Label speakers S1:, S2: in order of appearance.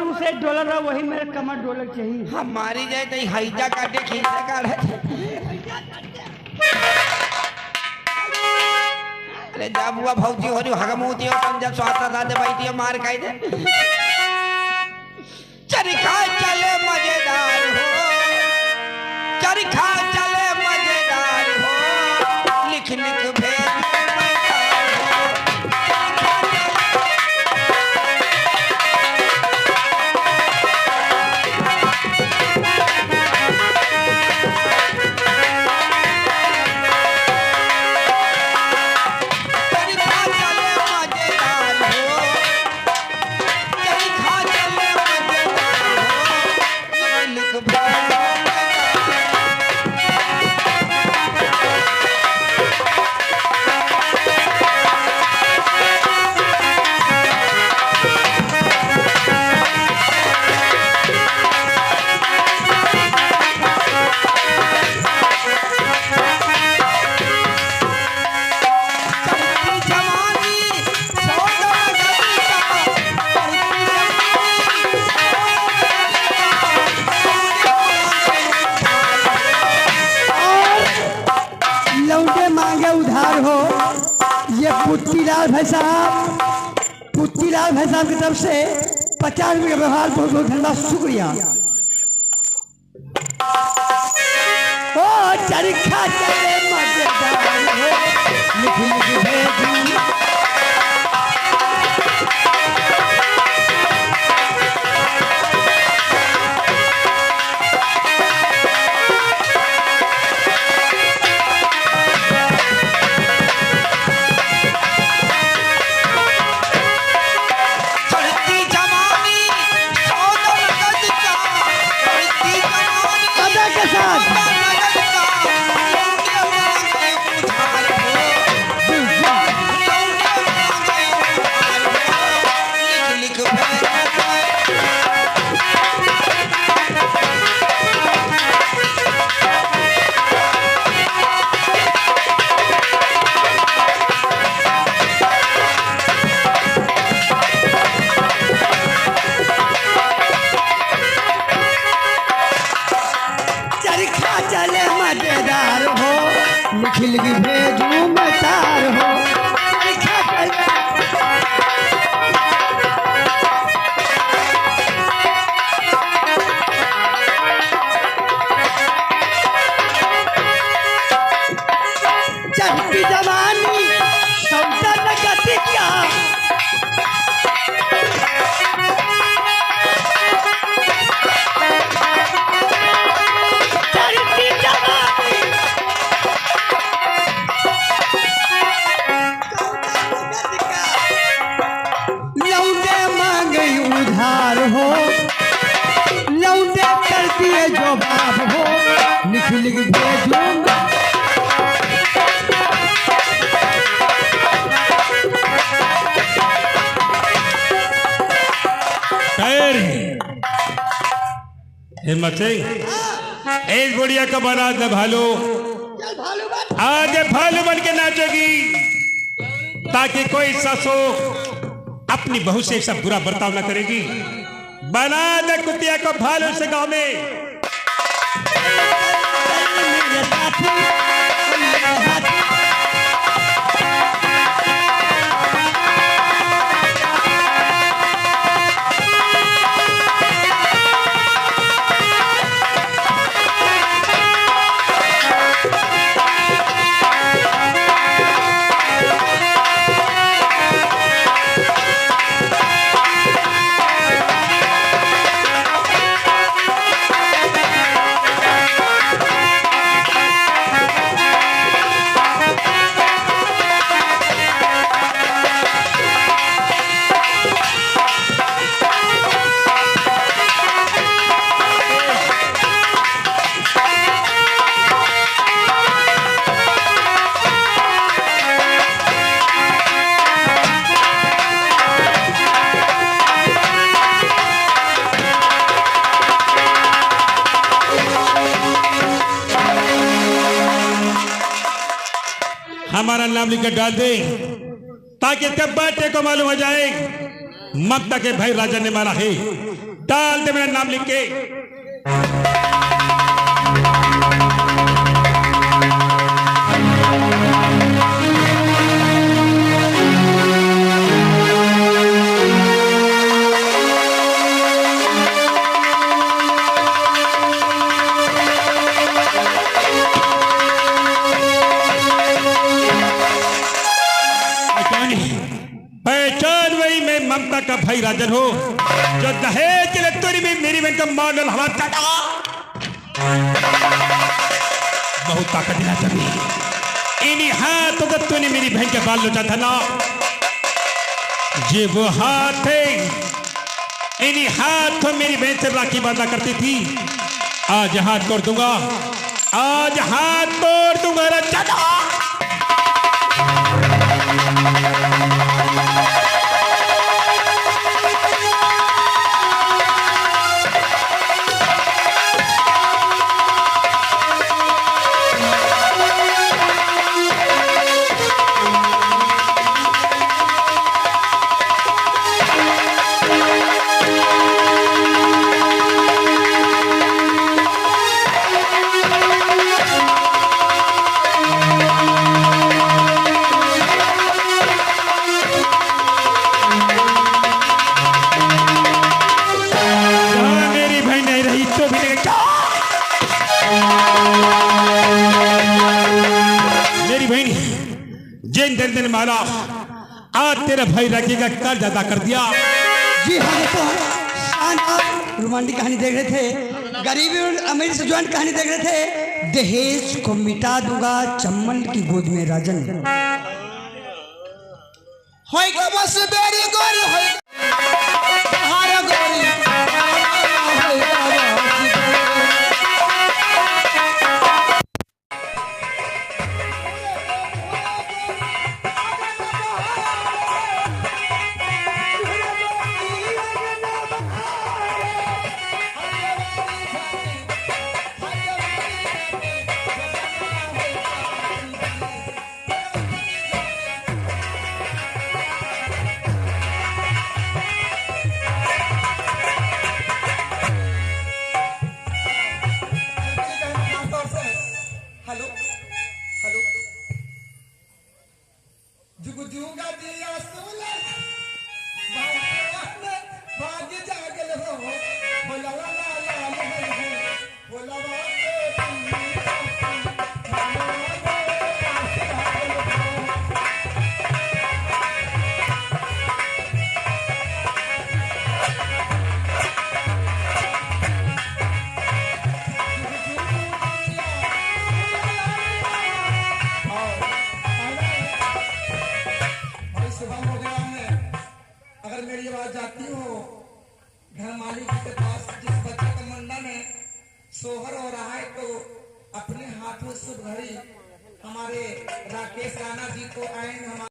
S1: कमर उसे डॉलर है, वही मेरे कमर डॉलर चाहिए।
S2: हमारी जाए तो हैजा काटे खींचा काटे। अरे जा बुआ भौजी हो रही हगमूती हो पंजा स्वाता दादे बैठी हो मार खाई दे। चरखा चले मजेदार हो, चरखा चले मजेदार हो, लिख लिख भेज
S1: पुत्तीलाल भाई साहब, पुत्तीलाल भाई साहब की तरफ से 50 रुपये का व्यवहार, बहुत बहुत धन्यवाद, शुक्रिया। ओ चरखा चले मजेदार हो, लिख लिख भेजूं। लिख भेजूं मसार हो, चढ़ती जवानी सौदा लगती क्या, हो लौटे कर दिए जो बाप हो, लिख लिख भेजूंगा।
S3: हिम्मत सिंह, एक बुढ़िया का बना दे भालू, आज भालू बन के नाचेगी ताकि कोई ससो अपनी बहू से सब बुरा बर्ताव न करेगी। बना दे कुतिया को भालू से गांव में। हमारा नाम लिखकर डाल दे ताकि तब बाटे को मालूम हो जाए मक्का के भाई राजा ने मारा है। डाल दे मेरा नाम लिख के। पहचान वही मैं ममता का भाई राजन हो, जो दहेज के लत्तूरी में मेरी बहन का मॉडल हवा चाटा। बहुत ताकत दिला चली इन्हीं हाथों का तूने मेरी बहन के बाल लोचा था ना। ये वो हाथ है, इन्हीं हाथों मेरी बहन से राखी बांधा करती थी। आज हाथ तोड़ दूंगा, आज हाथ तोड़ दूंगा चाटा। जिन मारा आज तेरे भाई राखी का कर्ज अदा कर दिया।
S1: जी हाँ दोस्तों, शानदार रोमांटिक कहानी देख रहे थे, गरीबी और अमीरी से ज्वाइंट कहानी देख रहे थे। दहेज को मिटा दूंगा चम्मन की गोद में राजन।
S2: होएगा बस बेरी गोरी होएगा हारा गोरी। घर मालिक के पास जिस बच्चे का मुंडन है सोहर हो रहा है, तो अपने हाथों शुभ घड़ी हमारे राकेश राणा जी को आएंगे।